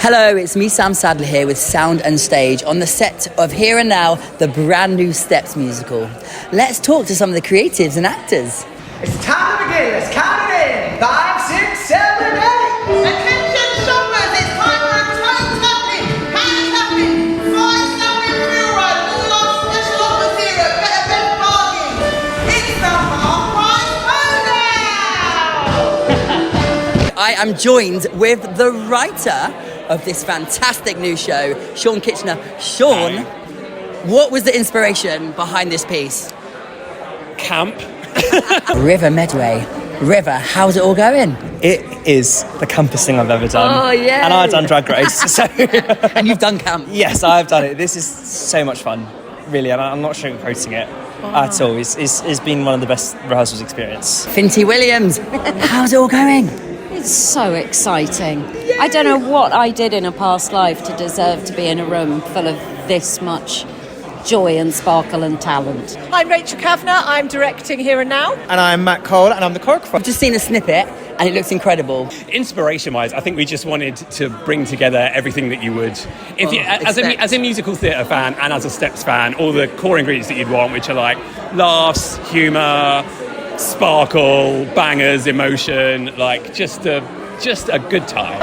Hello, it's me, Sam Sadler, here with Sound and Stage on the set of Here and Now, the brand new Steps musical. Let's talk to some of the creatives and actors. It's time to begin. Let's count it in. 5, 6, 7, 8. Attention shoppers, it's time for a toe tapping, hand tapping, fly snapping thrill ride, all our special offers here at Better Bed Bargain. It's the half price showdown! I am joined with the writer of this fantastic new show, Sean Kitchener. Sean, what was the inspiration behind this piece? Camp. River Medway. River, how's it all going? It is the campest thing I've ever done. Oh, yeah. And I've done Drag Race. So And you've done camp. yes, I've done it. This is so much fun, really, and I'm not sugarcoating it at all. It's been one of the best rehearsals experience. Finty Williams, how's it all going? It's so exciting. I don't know what I did in a past life to deserve to be in a room full of this much joy and sparkle and talent. I'm Rachel Kavanagh, I'm directing Here and Now. And I'm Matt Cole, and I'm the choreographer. I've just seen a snippet and it looks incredible. Inspiration-wise, I think we just wanted to bring together everything that you would, if you, as a musical theatre fan and as a Steps fan, all the core ingredients that you'd want, which are like laughs, humour, sparkle, bangers, emotion, like just a good time.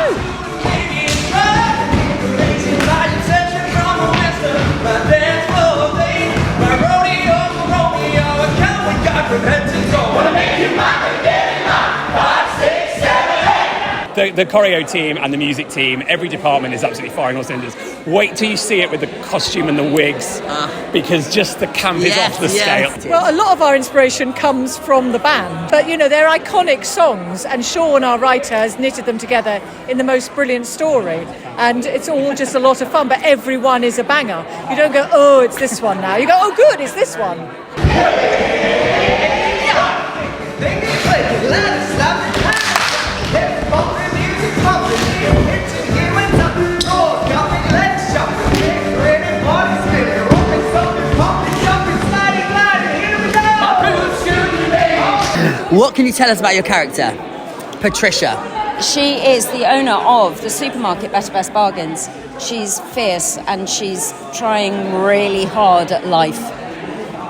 The choreo team and the music team, every department is absolutely firing all cylinders. Wait till you see it with the costume and the wigs, because just the camp is off the scale. Well, a lot of our inspiration comes from the band, but they're iconic songs, and Sean, our writer, has knitted them together in the most brilliant story, and it's all just a lot of fun, but everyone is a banger. You don't go, oh, it's this one now. You go, oh, good, it's this one. What can you tell us about your character, Patricia? She is the owner of the supermarket Better Best Bargains. She's fierce and she's trying really hard at life.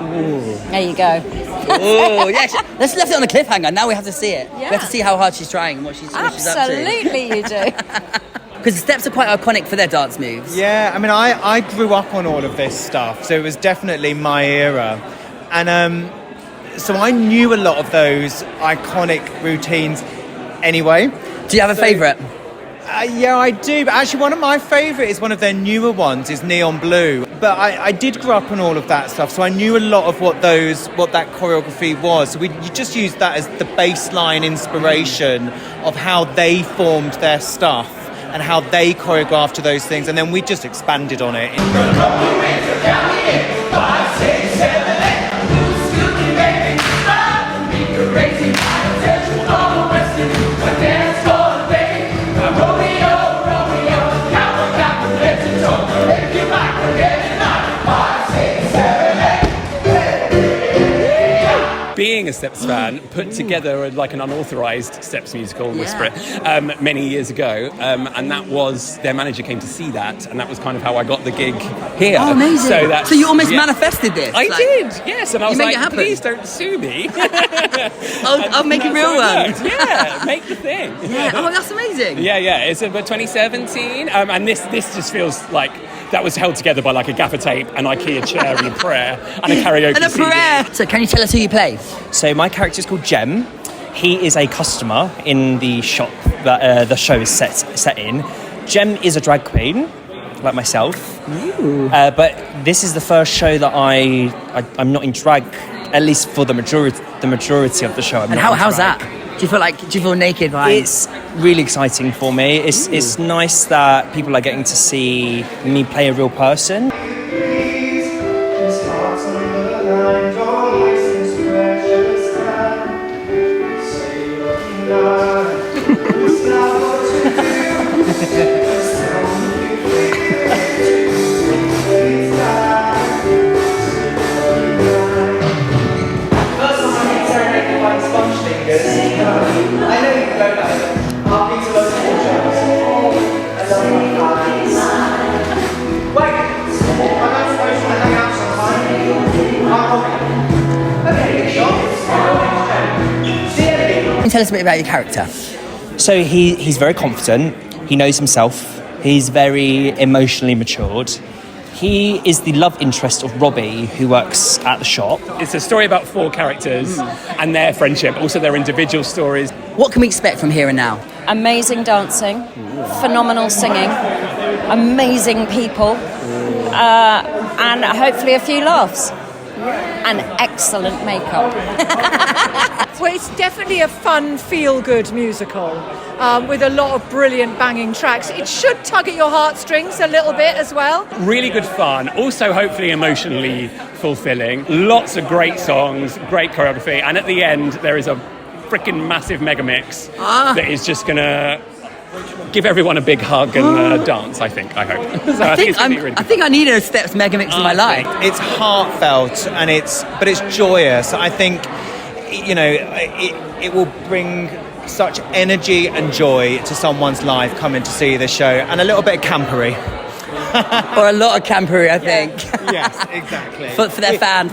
Ooh. There you go. Oh, yeah. Let's left it on a cliffhanger. Now we have to see it. Yeah. We have to see how hard she's trying and what she's up to. Absolutely you do. Because the Steps are quite iconic for their dance moves. Yeah, I mean, I grew up on all of this stuff, so it was definitely my era. And so I knew a lot of those iconic routines anyway. Do you have a favourite? Yeah, I do. But actually, one of my favourite is one of their newer ones, is Neon Blue. But I did grow up on all of that stuff, so I knew a lot of what that choreography was. So you just used that as the baseline inspiration of how they formed their stuff and how they choreographed to those things, and then we just expanded on it. Being a Steps fan, put together like an unauthorised Steps musical, Whisper It, many years ago, and that was, their manager came to see that, and that was kind of how I got the gig here. Oh, amazing. So you almost manifested this? I did, yes, and I was like, please don't sue me. I'll make a real one. Yeah, make the thing. Yeah, oh, that's amazing. Yeah, it's about 2017, and this just feels like that was held together by like a gaffer tape, an IKEA chair and a prayer, and a karaoke And a prayer! CD. So can you tell us who you play? So my character is called Jem. He is a customer in the shop that the show is set in. Jem is a drag queen, like myself. But this is the first show that I'm not in drag, at least for the majority of the show. And how's that? Do you feel naked by it? It's really exciting for me. It's nice that people are getting to see me play a real person. I know you can go like, I'll be to loads of more shows. I love my tell us a bit about your character. So he's very confident. He knows himself. He's very emotionally matured. He is the love interest of Robbie, who works at the shop. It's a story about 4 characters and their friendship, also their individual stories. What can we expect from here and now? Amazing dancing, phenomenal singing, amazing people, and hopefully a few laughs. And excellent makeup. Well, it's definitely a fun, feel-good musical with a lot of brilliant banging tracks. It should tug at your heartstrings a little bit as well. Really good fun, also hopefully emotionally fulfilling. Lots of great songs, great choreography, and at the end there is a freaking massive mega mix that is just gonna give everyone a big hug and dance, I hope. So I think it's gonna be really good. I think I need a Steps mega mix in my life. It's heartfelt but it's joyous. I think, you know, it will bring such energy and joy to someone's life coming to see the show, and a little bit of campery. Or a lot of campery, I think. Yes, exactly. for their fan.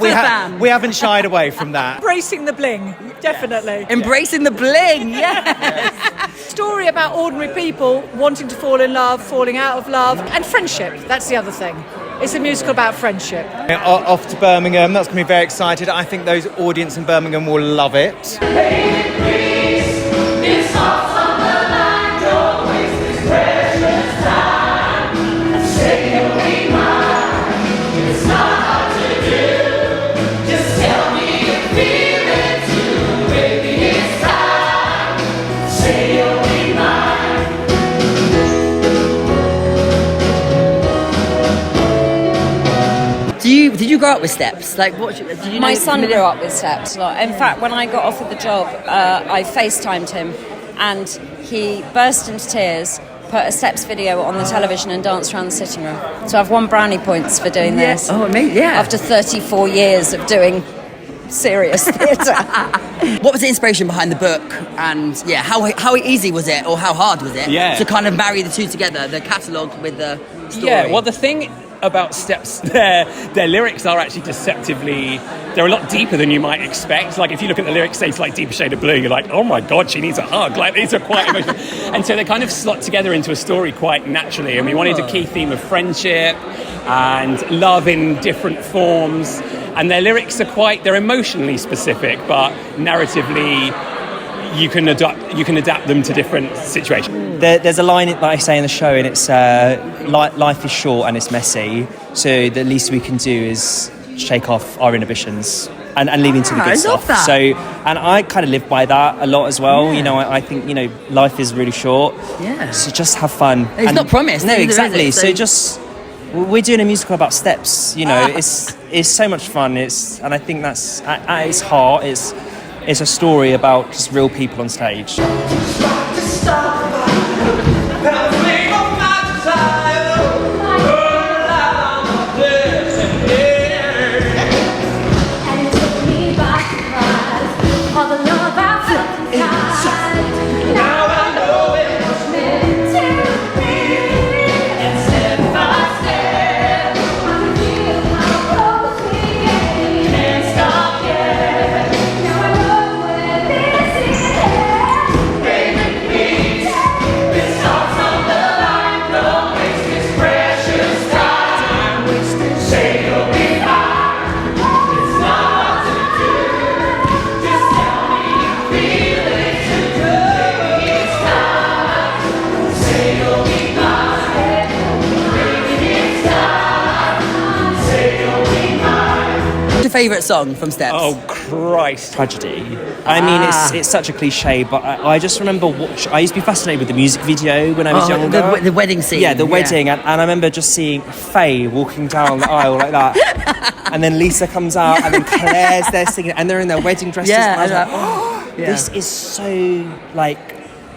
We haven't shied away from that. Embracing the bling, definitely. Embracing the bling, yes. Story about ordinary people wanting to fall in love, falling out of love, and friendship. That's the other thing. It's a musical about friendship. Off to Birmingham, that's going to be very excited. I think those audience in Birmingham will love it. Did you grow up with Steps? Like, what? Did you know My son grew up with Steps a lot. In fact, when I got offered the job, I FaceTimed him, and he burst into tears, put a Steps video on the television and danced around the sitting room. So I've won brownie points for doing this. Oh, amazing, yeah. After 34 years of doing serious theatre. What was the inspiration behind the book? And yeah, how easy was it, or how hard was it to kind of marry the two together, the catalogue with the story? Yeah, well, the thing about Steps, their lyrics are actually deceptively, they're a lot deeper than you might expect. Like, if you look at the lyrics, say it's like Deeper Shade of Blue, you're like, oh my God, she needs a hug. Like, these are quite emotional. And so they kind of slot together into a story quite naturally. And we wanted a key theme of friendship and love in different forms. And their lyrics are they're emotionally specific, but narratively, you can adapt them to different situations. There's a line that I say in the show, and it's life is short and it's messy, so the least we can do is shake off our inhibitions and lean into the good stuff. Love that. So, and I kind of live by that a lot as well. You know, I think, you know, life is really short. Yeah. So just have fun. It's not promised. No, either, exactly. is it? So just, we're doing a musical about Steps. You know, it's so much fun. And I think that's at its heart. It's a story about just real people on stage. Favourite song from Steps? Oh, Christ. Tragedy. I mean, it's such a cliche, but I just remember I used to be fascinated with the music video when I was younger. The wedding scene. Yeah, the wedding. And I remember just seeing Faye walking down the aisle like that. And then Lisa comes out, and then Claire's there singing, and they're in their wedding dresses. Yeah, and I was like, this is so, like,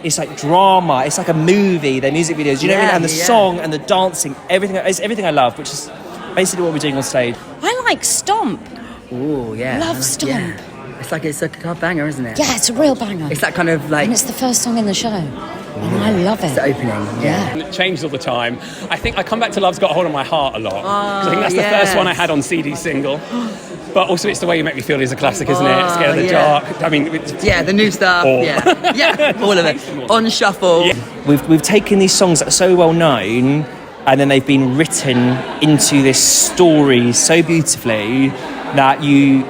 it's like drama. It's like a movie, their music videos. You know what I mean? And the song and the dancing, everything I love, which is basically what we're doing on stage. I like Stomp. Oh, yeah. Love Stomp. Yeah. It's like a banger, isn't it? Yeah, it's a real banger. It's that kind of like... And it's the first song in the show. And I love it. It's the opening, yeah. It changes all the time. I think I come back to Love's Got a Hold on My Heart a lot. 'Cause I think that's the first one I had on CD single. But also, it's the Way You Make Me Feel is a classic, isn't it? Scared of the Dark. I mean, the new stuff. All. Yeah, all of it on shuffle. Yeah. We've taken these songs that are so well known, and then they've been written into this story so beautifully that you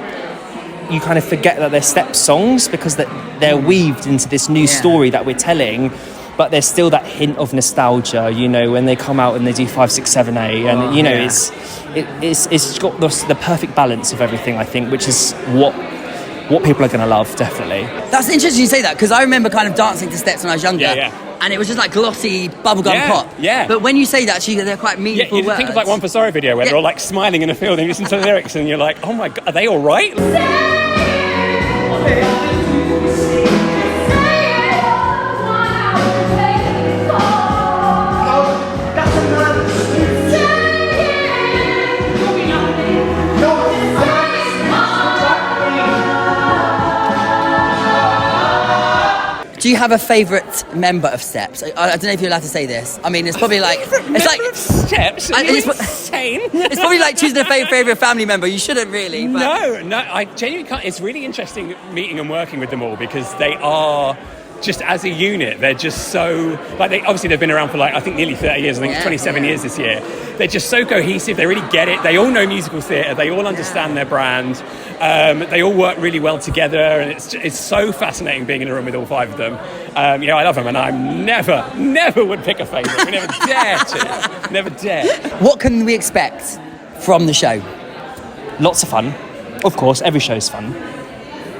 kind of forget that they're step songs because they're weaved into this new story that we're telling. But there's still that hint of nostalgia, you know, when they come out and they do 5, 6, 7, 8, and you know, it's got the perfect balance of everything, I think, which is what people are going to love, definitely. That's interesting you say that, because I remember kind of dancing to steps when I was younger. Yeah. And it was just like glossy bubblegum pop. Yeah. But when you say that, actually, they're quite meaningful you words. think of like One for Sorrow video where they're all like smiling in a field and you listen to the lyrics and you're like, oh my God, are they all right? Do you have a favourite member of Steps? I don't know if you're allowed to say this. I mean, it's probably like... It's like Steps? Are you insane? It's probably like choosing a favourite family member. You shouldn't really. But... No, I genuinely can't. It's really interesting meeting and working with them all because they are... just as a unit, they're just so... Like, obviously, they've been around for, like, I think nearly 30 years. I think 27 years this year. They're just so cohesive. They really get it. They all know musical theatre. They all understand their brand. They all work really well together. And it's so fascinating being in a room with all 5 of them. I love them. And I never would pick a favourite. We never dare to. Never dare. What can we expect from the show? Lots of fun. Of course, every show is fun.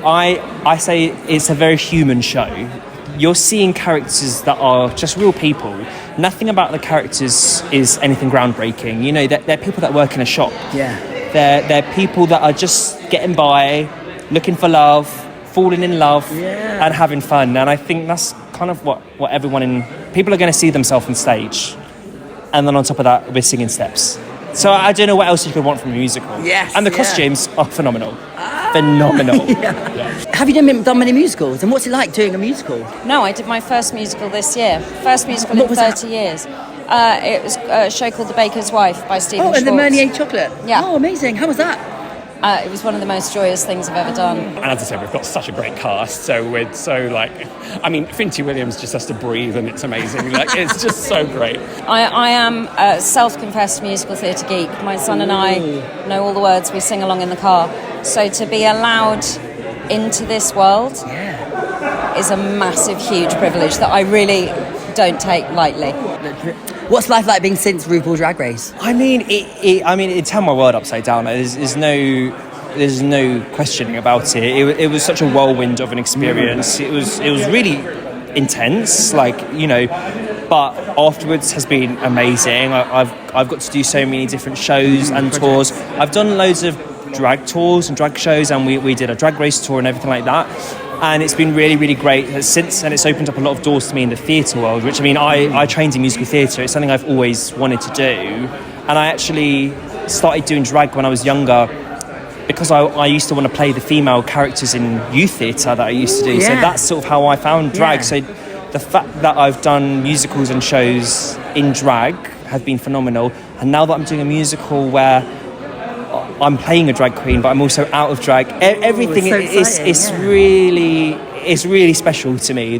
I say it's a very human show. You're seeing characters that are just real people. Nothing about the characters is anything groundbreaking. You know, they're people that work in a shop. Yeah. They're people that are just getting by, looking for love, falling in love, and having fun. And I think that's kind of what people are going to see themselves on stage. And then on top of that, we're singing steps. So I don't know what else you could want from a musical. Yes. And the costumes are phenomenal. Phenomenal. Have you done many musicals? And what's it like doing a musical? No, I did my first musical this year. First musical in 30 years. It was a show called The Baker's Wife by Stephen Schwartz. And the Meunier chocolate. Yeah. Oh, amazing. How was that? It was one of the most joyous things I've ever done. And as I said, we've got such a great cast, so we're so Finty Williams just has to breathe and it's amazing. Like, it's just so great. I am a self-confessed musical theatre geek. My son and I know all the words, we sing along in the car. So to be allowed into this world is a massive, huge privilege that I really don't take lightly. What's life like being since RuPaul's Drag Race? I mean, it turned my world upside down. There's no questioning about it. It was such a whirlwind of an experience. It was really intense, but afterwards has been amazing. I've got to do so many different shows and tours. I've done loads of drag tours and drag shows, and we did a drag race tour and everything like that. And it's been really, really great since, and it's opened up a lot of doors to me in the theatre world, which, I trained in musical theatre. It's something I've always wanted to do. And I actually started doing drag when I was younger because I used to want to play the female characters in youth theatre that I used to do. So that's sort of how I found drag. So the fact that I've done musicals and shows in drag has been phenomenal. And now that I'm doing a musical where I'm playing a drag queen, but I'm also out of drag, everything is really special to me.